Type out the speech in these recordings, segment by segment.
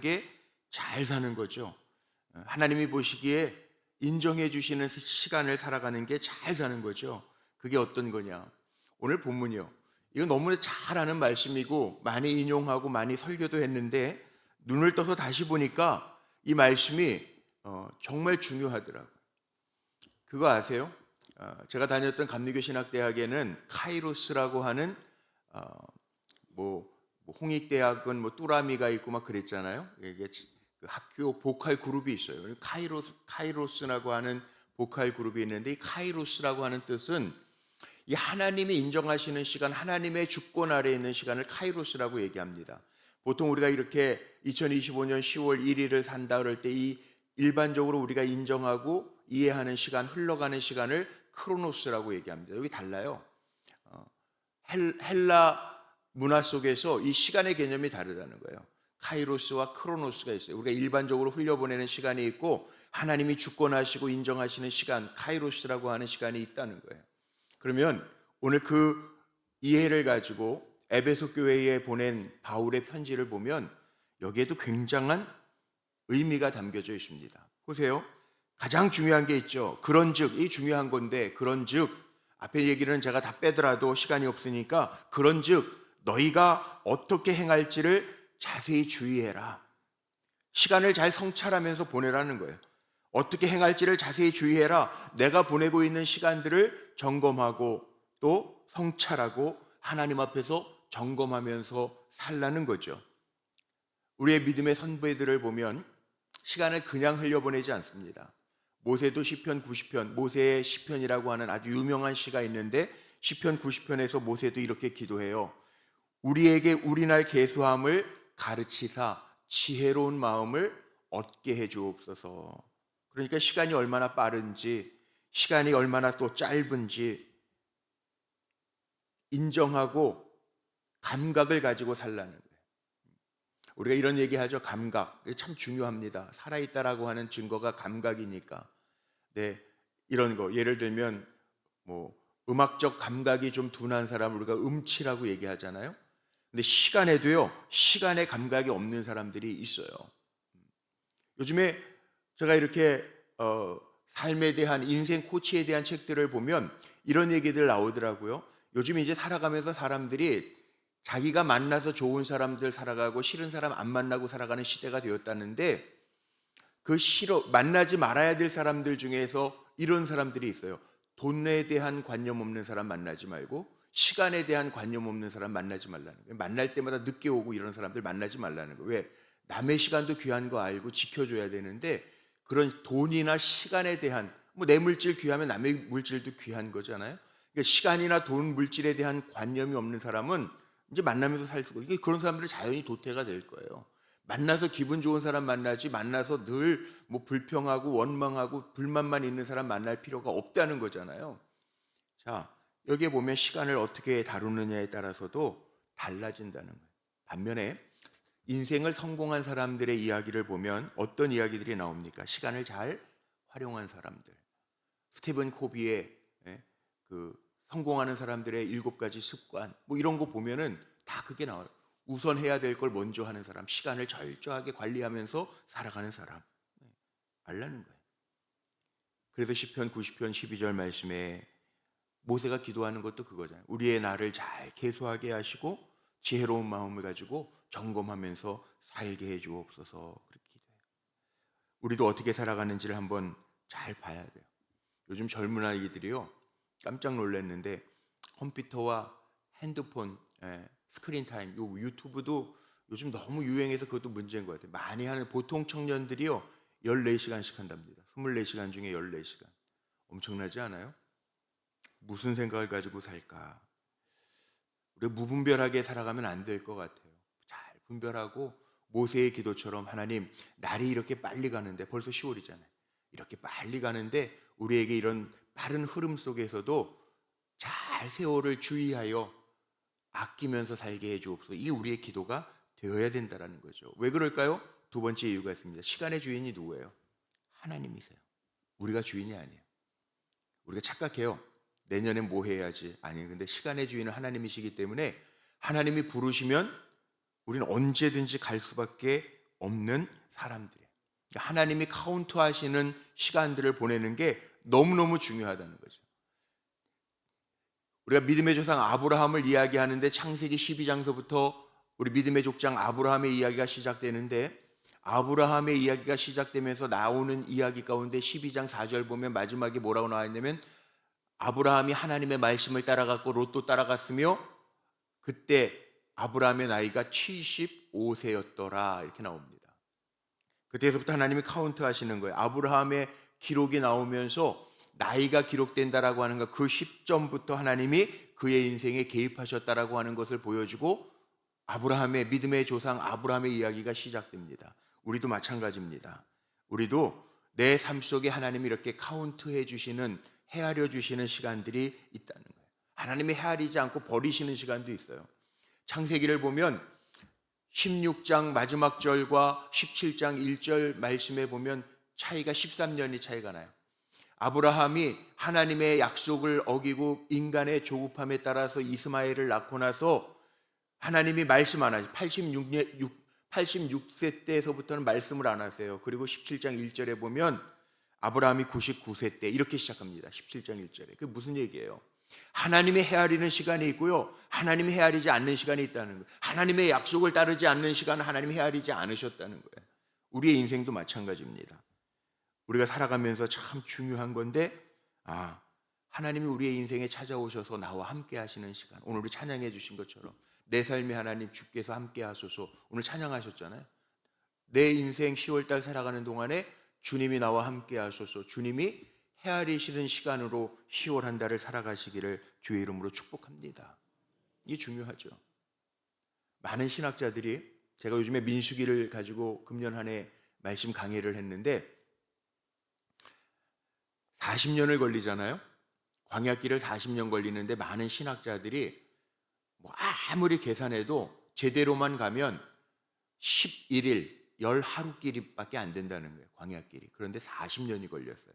게 잘 사는 거죠. 하나님이 보시기에 인정해 주시는 시간을 살아가는 게 잘 사는 거죠. 그게 어떤 거냐? 오늘 본문이요. 이거 너무나 잘 아는 말씀이고 많이 인용하고 많이 설교도 했는데 눈을 떠서 다시 보니까 이 말씀이 정말 중요하더라고요. 그거 아세요? 제가 다녔던 감리교 신학대학에는 카이로스라고 하는 어, 뭐 홍익대학은 뭐 뚜라미가 있고 막 그랬잖아요. 이게 그 학교 보컬 그룹이 있어요. 카이로스라고 하는 보컬 그룹이 있는데 이 카이로스라고 하는 뜻은 이 하나님이 인정하시는 시간, 하나님의 주권 아래에 있는 시간을 카이로스라고 얘기합니다. 보통 우리가 이렇게 2025년 10월 1일을 산다 그럴 때 이 일반적으로 우리가 인정하고 이해하는 시간, 흘러가는 시간을 크로노스라고 얘기합니다. 여기 달라요. 헬라 문화 속에서 이 시간의 개념이 다르다는 거예요. 카이로스와 크로노스가 있어요. 우리가 일반적으로 흘려보내는 시간이 있고 하나님이 주권하시고 인정하시는 시간, 카이로스라고 하는 시간이 있다는 거예요. 그러면 오늘 그 이해를 가지고 에베소 교회에 보낸 바울의 편지를 보면 여기에도 굉장한 의미가 담겨져 있습니다. 보세요. 가장 중요한 게 있죠. 그런즉, 이 중요한 건데 그런즉 앞에 얘기는 제가 다 빼더라도 시간이 없으니까 그런즉 너희가 어떻게 행할지를 자세히 주의해라. 시간을 잘 성찰하면서 보내라는 거예요. 어떻게 행할지를 자세히 주의해라. 내가 보내고 있는 시간들을 점검하고 또 성찰하고 하나님 앞에서 점검하면서 살라는 거죠. 우리의 믿음의 선배들을 보면 시간을 그냥 흘려보내지 않습니다. 모세도 시편 90편, 모세의 시편이라고 하는 아주 유명한 시가 있는데 시편 90편에서 모세도 이렇게 기도해요. 우리에게 우리날 계수함을 가르치사 지혜로운 마음을 얻게 해 주옵소서. 그러니까 시간이 얼마나 빠른지, 시간이 얼마나 또 짧은지 인정하고 감각을 가지고 살라는 거예요. 우리가 이런 얘기하죠. 감각. 참 중요합니다. 살아있다라고 하는 증거가 감각이니까. 네, 이런 거 예를 들면 뭐 음악적 감각이 좀 둔한 사람을 우리가 음치라고 얘기하잖아요. 근데 시간에도요, 시간의 감각이 없는 사람들이 있어요. 요즘에 제가 이렇게 삶에 대한 인생 코치에 대한 책들을 보면 이런 얘기들 나오더라고요. 요즘 이제 살아가면서 사람들이 자기가 만나서 좋은 사람들 살아가고 싫은 사람 안 만나고 살아가는 시대가 되었다는데 그 만나지 말아야 될 사람들 중에서 이런 사람들이 있어요. 돈에 대한 관념 없는 사람 만나지 말고 시간에 대한 관념 없는 사람 만나지 말라는 거예요. 만날 때마다 늦게 오고 이런 사람들 만나지 말라는 거예요. 왜? 남의 시간도 귀한 거 알고 지켜줘야 되는데 그런 돈이나 시간에 대한 뭐 내 물질 귀하면 남의 물질도 귀한 거잖아요. 그러니까 시간이나 돈, 물질에 대한 관념이 없는 사람은 이제 만나면서 살 수가 이게 그런 사람들은 자연히 도태가 될 거예요. 만나서 기분 좋은 사람 만나지 만나서 늘 뭐 불평하고 원망하고 불만만 있는 사람 만날 필요가 없다는 거잖아요. 자, 여기에 보면 시간을 어떻게 다루느냐에 따라서도 달라진다는 거예요. 반면에 인생을 성공한 사람들의 이야기를 보면 어떤 이야기들이 나옵니까? 시간을 잘 활용한 사람들. 스티븐 코비의 그 성공하는 사람들의 7가지 습관 뭐 이런 거 보면은 다 그게 나와요. 우선 해야 될 걸 먼저 하는 사람, 시간을 철저하게 관리하면서 살아가는 사람. 알라는 거예요. 그래서 시편 90편 12절 말씀에 모세가 기도하는 것도 그거잖아요. 우리의 날을 잘 계수하게 하시고 지혜로운 마음을 가지고 점검하면서 살게 해 주옵소서. 그렇게 기도해요. 우리도 어떻게 살아가는지를 한번 잘 봐야 돼요. 요즘 젊은 아이들이요 깜짝 놀랐는데 컴퓨터와 핸드폰, 스크린 타임, 요 유튜브도 요즘 너무 유행해서 그것도 문제인 것 같아요. 많이 하는 보통 청년들이요 14시간씩 한답니다. 24시간 중에 14시간. 엄청나지 않아요? 무슨 생각을 가지고 살까? 우리가 무분별하게 살아가면 안 될 것 같아요. 잘 분별하고 모세의 기도처럼 하나님 날이 이렇게 빨리 가는데 벌써 10월이잖아요. 이렇게 빨리 가는데 우리에게 이런 빠른 흐름 속에서도 잘 세월을 주의하여 아끼면서 살게 해 주옵소서. 이게 우리의 기도가 되어야 된다는 거죠. 왜 그럴까요? 두 번째 이유가 있습니다. 시간의 주인이 누구예요? 하나님이세요. 우리가 주인이 아니에요. 우리가 착각해요. 내년엔 뭐 해야지. 아니, 근데 시간의 주인은 하나님이시기 때문에 하나님이 부르시면 우리는 언제든지 갈 수밖에 없는 사람들이에요. 그러니까 하나님이 카운트하시는 시간들을 보내는 게 너무너무 중요하다는 거죠. 우리가 믿음의 조상 아브라함을 이야기하는데 창세기 12장서부터 우리 믿음의 족장 아브라함의 이야기가 시작되는데, 아브라함의 이야기가 시작되면서 나오는 이야기 가운데 12장 4절 보면 마지막에 뭐라고 나와 있냐면, 아브라함이 하나님의 말씀을 따라갔고 롯도 따라갔으며 그때 아브라함의 나이가 75세였더라 이렇게 나옵니다. 그때서부터 하나님이 카운트 하시는 거예요. 아브라함의 기록이 나오면서 나이가 기록된다라고 하는 것, 그 시점부터 하나님이 그의 인생에 개입하셨다라고 하는 것을 보여주고 아브라함의 믿음의 조상 아브라함의 이야기가 시작됩니다. 우리도 마찬가지입니다. 우리도 내 삶 속에 하나님이 이렇게 카운트해 주시는, 헤아려 주시는 시간들이 있다는 거예요. 하나님이 헤아리지 않고 버리시는 시간도 있어요. 창세기를 보면 16장 마지막 절과 17장 1절 말씀에 보면 차이가 13년이 차이가 나요. 아브라함이 하나님의 약속을 어기고 인간의 조급함에 따라서 이스마엘을 낳고 나서 하나님이 말씀 안 하죠. 86세 때에서부터는 말씀을 안 하세요. 그리고 17장 1절에 보면 아브라함이 99세 때 이렇게 시작합니다. 17장 1절에. 그게 무슨 얘기예요? 하나님이 헤아리는 시간이 있고요, 하나님이 헤아리지 않는 시간이 있다는 거예요. 하나님의 약속을 따르지 않는 시간은 하나님이 헤아리지 않으셨다는 거예요. 우리의 인생도 마찬가지입니다. 우리가 살아가면서 참 중요한 건데, 하나님이 우리의 인생에 찾아오셔서 나와 함께 하시는 시간, 오늘 우리 찬양해 주신 것처럼 내 삶에 하나님 주께서 함께 하소서, 오늘 찬양하셨잖아요. 내 인생 10월달 살아가는 동안에 주님이 나와 함께 하소서, 주님이 헤아리시는 시간으로 10월 한 달을 살아가시기를 주의 이름으로 축복합니다. 이게 중요하죠. 많은 신학자들이, 제가 요즘에 민수기를 가지고 금년 한 해 말씀 강의를 했는데 40년을 걸리잖아요. 광야길을 40년 걸리는데 많은 신학자들이 아무리 계산해도 제대로만 가면 11일, 10하루길밖에 안 된다는 거예요. 광야길이. 그런데 40년이 걸렸어요.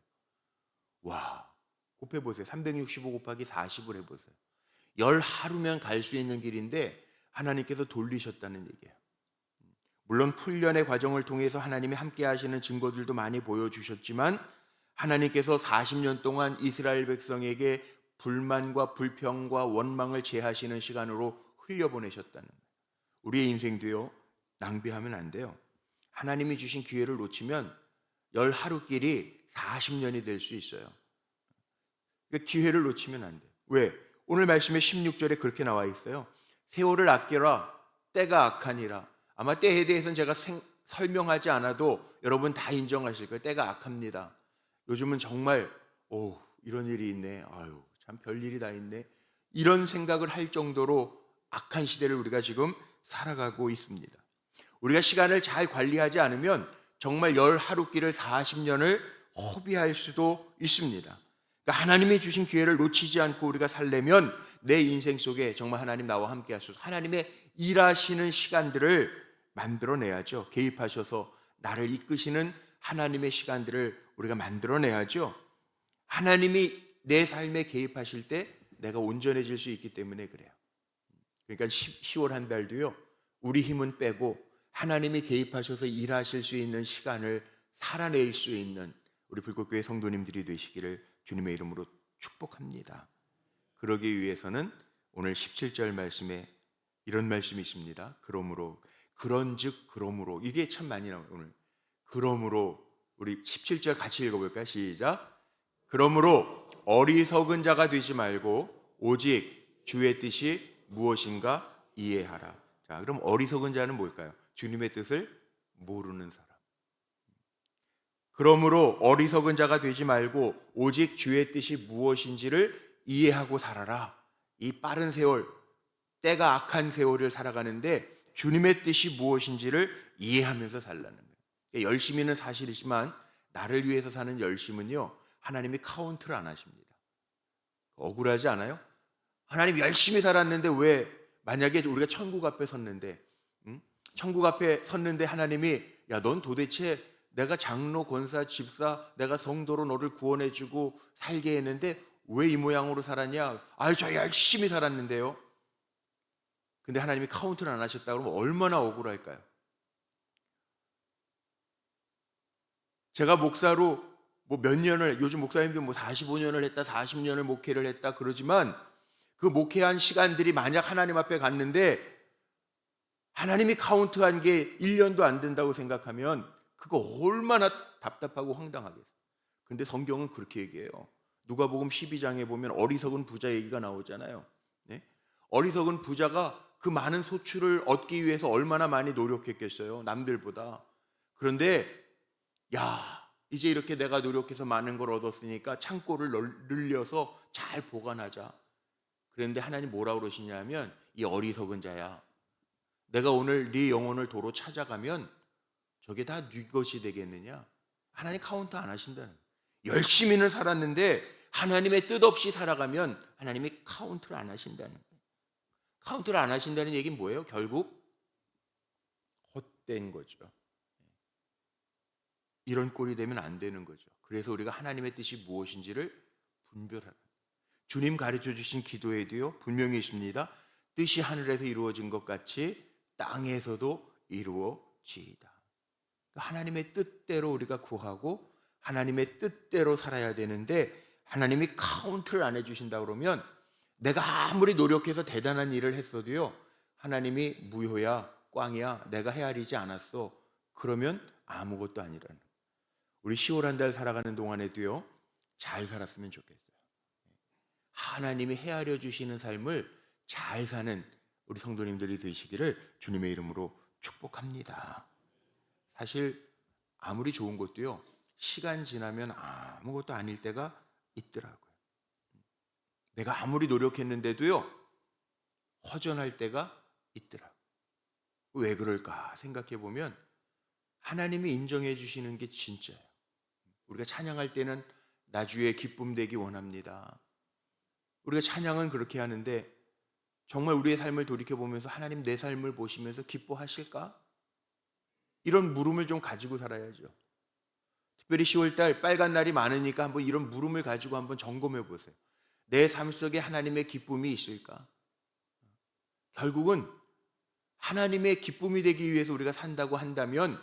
와, 곱해보세요. 365 곱하기 40을 해보세요. 10하루면 갈 수 있는 길인데 하나님께서 돌리셨다는 얘기예요. 물론 훈련의 과정을 통해서 하나님이 함께 하시는 증거들도 많이 보여주셨지만 하나님께서 40년 동안 이스라엘 백성에게 불만과 불평과 원망을 제하시는 시간으로 흘려보내셨다는 거예요. 우리의 인생도요, 낭비하면 안 돼요. 하나님이 주신 기회를 놓치면 10하루길이 40년이 될 수 있어요. 그러니까 기회를 놓치면 안 돼요. 왜? 오늘 말씀에 16절에 그렇게 나와 있어요. 세월을 아껴라, 때가 악하니라. 아마 때에 대해서는 제가 설명하지 않아도 여러분 다 인정하실 거예요. 때가 악합니다. 요즘은 정말 이런 일이 있네, 참 별일이 다 있네, 이런 생각을 할 정도로 악한 시대를 우리가 지금 살아가고 있습니다. 우리가 시간을 잘 관리하지 않으면 정말 10하루길을 40년을 허비할 수도 있습니다. 그러니까 하나님이 주신 기회를 놓치지 않고 우리가 살려면 내 인생 속에 정말 하나님 나와 함께 하셔서 하나님의 일하시는 시간들을 만들어내야죠. 개입하셔서 나를 이끄시는 하나님의 시간들을 우리가 만들어내야죠. 하나님이 내 삶에 개입하실 때 내가 온전해질 수 있기 때문에 그래요. 그러니까 10월 한 달도요, 우리 힘은 빼고 하나님이 개입하셔서 일하실 수 있는 시간을 살아낼 수 있는 우리 불꽃교회 성도님들이 되시기를 주님의 이름으로 축복합니다. 그러기 위해서는 오늘 17절 말씀에 이런 말씀이 있습니다. 그런즉 그러므로, 이게 참 많이 나와요. 오늘 그러므로, 우리 17절 같이 읽어볼까요? 시작. 그러므로 어리석은 자가 되지 말고 오직 주의 뜻이 무엇인가 이해하라. 자, 그럼 어리석은 자는 뭘까요? 주님의 뜻을 모르는 사람. 그러므로 어리석은 자가 되지 말고 오직 주의 뜻이 무엇인지를 이해하고 살아라. 이 빠른 세월, 때가 악한 세월을 살아가는데 주님의 뜻이 무엇인지를 이해하면서 살라는 거예요. 열심히는 사실이지만 나를 위해서 사는 열심은요, 하나님이 카운트를 안 하십니다. 억울하지 않아요? 하나님 열심히 살았는데 왜, 만약에 우리가 천국 앞에 섰는데, 천국 앞에 섰는데 하나님이 넌 도대체 내가 장로, 권사, 집사, 내가 성도로 너를 구원해주고 살게 했는데 왜 이 모양으로 살았냐? 저 열심히 살았는데요. 근데 하나님이 카운트를 안 하셨다 그러면 얼마나 억울할까요? 제가 목사로 뭐 몇 년을, 요즘 목사님들 뭐 45년을 했다, 40년을 목회를 했다 그러지만, 그 목회한 시간들이 만약 하나님 앞에 갔는데 하나님이 카운트한 게 1년도 안 된다고 생각하면 그거 얼마나 답답하고 황당하겠어요. 근데 성경은 그렇게 얘기해요. 누가복음 12장에 보면 어리석은 부자 얘기가 나오잖아요. 네? 어리석은 부자가 그 많은 소출을 얻기 위해서 얼마나 많이 노력했겠어요, 남들보다. 그런데 야, 이제 이렇게 내가 노력해서 많은 걸 얻었으니까 창고를 늘려서 잘 보관하자. 그런데 하나님 뭐라고 그러시냐면, 이 어리석은 자야, 내가 오늘 네 영혼을 도로 찾아가면 저게 다 네 것이 되겠느냐. 하나님 카운트 안 하신다는 거예요. 열심히는 살았는데 하나님의 뜻 없이 살아가면 하나님이 카운트를 안 하신다는 거예요. 카운트를 안 하신다는 얘기는 뭐예요? 결국 헛된 거죠. 이런 꼴이 되면 안 되는 거죠. 그래서 우리가 하나님의 뜻이 무엇인지를 분별하라. 주님 가르쳐 주신 기도에도요, 분명히 있습니다. 뜻이 하늘에서 이루어진 것 같이 땅에서도 이루어지이다. 하나님의 뜻대로 우리가 구하고 하나님의 뜻대로 살아야 되는데, 하나님이 카운트를 안 해주신다 그러면 내가 아무리 노력해서 대단한 일을 했어도요, 하나님이 무효야, 꽝이야, 내가 헤아리지 않았어, 그러면 아무것도 아니라는 거예요. 우리 10월 한 달 살아가는 동안에도요, 잘 살았으면 좋겠어요. 하나님이 헤아려 주시는 삶을 잘 사는 우리 성도님들이 되시기를 주님의 이름으로 축복합니다. 사실 아무리 좋은 것도요, 시간 지나면 아무것도 아닐 때가 있더라고요. 내가 아무리 노력했는데도요, 허전할 때가 있더라고요. 왜 그럴까 생각해 보면 하나님이 인정해 주시는 게 진짜예요. 우리가 찬양할 때는 나 주의 기쁨 되기 원합니다. 우리가 찬양은 그렇게 하는데 정말 우리의 삶을 돌이켜보면서 하나님 내 삶을 보시면서 기뻐하실까? 이런 물음을 좀 가지고 살아야죠. 특별히 10월달 빨간 날이 많으니까 한번 이런 물음을 가지고 한번 점검해 보세요. 내 삶 속에 하나님의 기쁨이 있을까? 결국은 하나님의 기쁨이 되기 위해서 우리가 산다고 한다면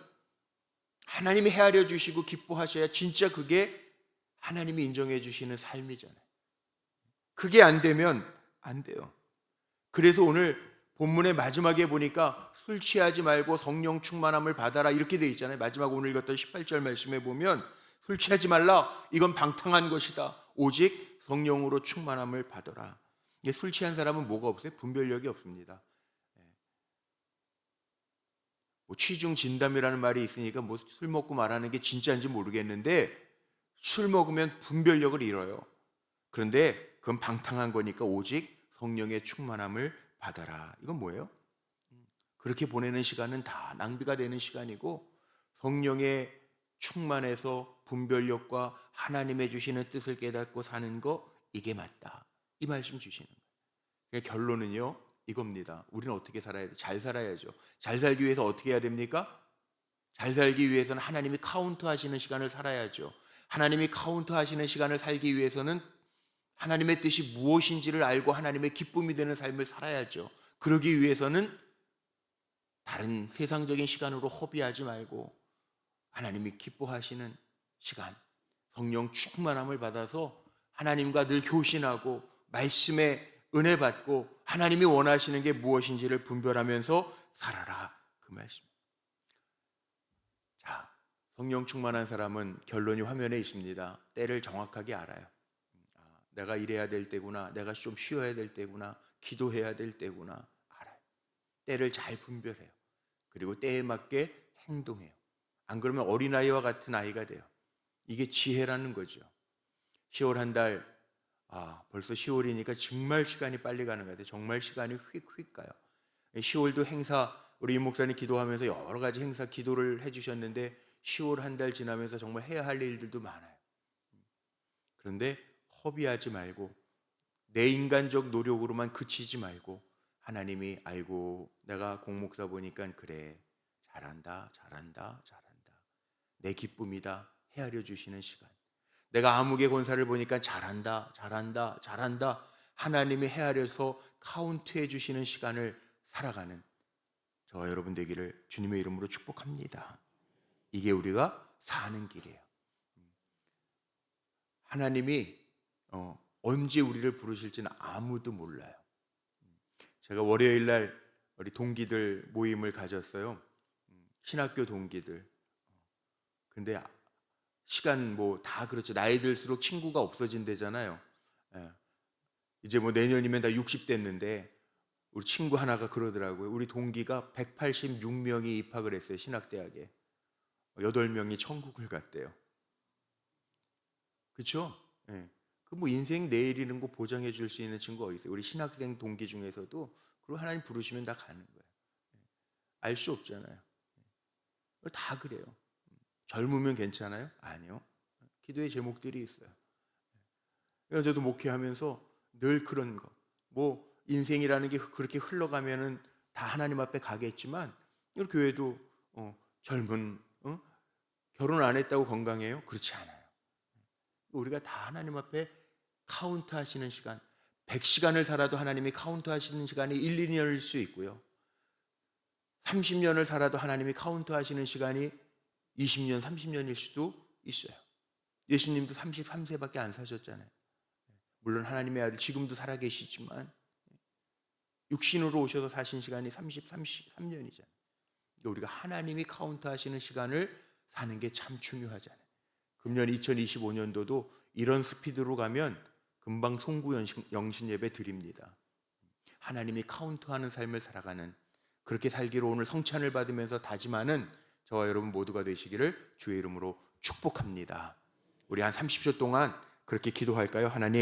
하나님이 헤아려 주시고 기뻐하셔야 진짜 그게 하나님이 인정해 주시는 삶이잖아요. 그게 안 되면 안 돼요. 그래서 오늘 본문의 마지막에 보니까 술 취하지 말고 성령 충만함을 받아라 이렇게 돼 있잖아요. 마지막 오늘 읽었던 18절 말씀에 보면 술 취하지 말라, 이건 방탕한 것이다, 오직 성령으로 충만함을 받아라. 술 취한 사람은 뭐가 없어요? 분별력이 없습니다. 뭐 취중 진담이라는 말이 있으니까 뭐 술 먹고 말하는 게 진짜인지 모르겠는데 술 먹으면 분별력을 잃어요. 그런데 그건 방탕한 거니까 오직 성령의 충만함을 받아라. 이건 뭐예요? 그렇게 보내는 시간은 다 낭비가 되는 시간이고, 성령의 충만해서 분별력과 하나님의 주시는 뜻을 깨닫고 사는 거, 이게 맞다, 이 말씀 주시는 거예요. 결론은요 이겁니다. 우리는 어떻게 살아야 돼? 잘 살아야죠. 잘 살기 위해서 어떻게 해야 됩니까? 잘 살기 위해서는 하나님이 카운트 하시는 시간을 살아야죠. 하나님이 카운트 하시는 시간을 살기 위해서는 하나님의 뜻이 무엇인지를 알고 하나님의 기쁨이 되는 삶을 살아야죠. 그러기 위해서는 다른 세상적인 시간으로 허비하지 말고 하나님이 기뻐하시는 시간, 성령 충만함을 받아서 하나님과 늘 교신하고 말씀에 은혜 받고 하나님이 원하시는 게 무엇인지를 분별하면서 살아라, 그 말씀. 자, 성령 충만한 사람은 결론이 화면에 있습니다. 때를 정확하게 알아요. 내가 이래야 될 때구나, 내가 좀 쉬어야 될 때구나, 기도해야 될 때구나 알아요. 때를 잘 분별해요. 그리고 때에 맞게 행동해요. 안 그러면 어린아이와 같은 아이가 돼요. 이게 지혜라는 거죠. 10월 한 달, 벌써 10월이니까 정말 시간이 빨리 가는 것 같아요. 정말 시간이 휙휙 가요. 10월도 행사, 우리 임 목사님 기도하면서 여러 가지 행사 기도를 해주셨는데 10월 한 달 지나면서 정말 해야 할 일들도 많아요. 그런데 허비하지 말고 내 인간적 노력으로만 그치지 말고 하나님이 아이고 내가 공목사 보니까 그래 잘한다 내 기쁨이다 헤아려 주시는 시간, 내가 아무개 권사를 보니까 잘한다 하나님이 헤아려서 카운트해 주시는 시간을 살아가는 저와 여러분 되기를 주님의 이름으로 축복합니다. 이게 우리가 사는 길이에요. 하나님이 언제 우리를 부르실지는 아무도 몰라요. 제가 월요일 날 우리 동기들 모임을 가졌어요. 신학교 동기들. 근데 시간 뭐 다 그렇죠. 나이 들수록 친구가 없어진대잖아요. 예. 이제 뭐 내년이면 다 60 됐는데 우리 친구 하나가 그러더라고요. 우리 동기가 186명이 입학을 했어요. 신학대학에. 8명이 천국을 갔대요. 그렇죠? 예. 그 뭐 인생 내일이는 거 보장해 줄 수 있는 친구 어디 있어요? 우리 신학생 동기 중에서도 그리고 하나님 부르시면 다 가는 거예요. 알 수 없잖아요. 다 그래요. 젊으면 괜찮아요? 아니요. 기도의 제목들이 있어요. 그래서 저도 목회하면서 늘 그런 거. 뭐 인생이라는 게 그렇게 흘러가면은 다 하나님 앞에 가겠지만 우리 교회도 젊은 결혼 안 했다고 건강해요? 그렇지 않아요. 우리가 다 하나님 앞에 카운트 하시는 시간, 100시간을 살아도 하나님이 카운트 하시는 시간이 1, 2년일 수 있고요. 30년을 살아도 하나님이 카운트 하시는 시간이 20년, 30년일 수도 있어요. 예수님도 33세밖에 안 사셨잖아요. 물론 하나님의 아들 지금도 살아계시지만 육신으로 오셔서 사신 시간이 33년이잖아요. 우리가 하나님이 카운트 하시는 시간을 사는 게 참 중요하잖아요. 금년 2025년도도 이런 스피드로 가면 금방 송구 영신 예배 드립니다. 하나님이 카운트하는 삶을 살아가는 그렇게 살기로 오늘 성찬을 받으면서 다짐하는 저와 여러분 모두가 되시기를 주의 이름으로 축복합니다. 우리 한 30초 동안 그렇게 기도할까요? 하나님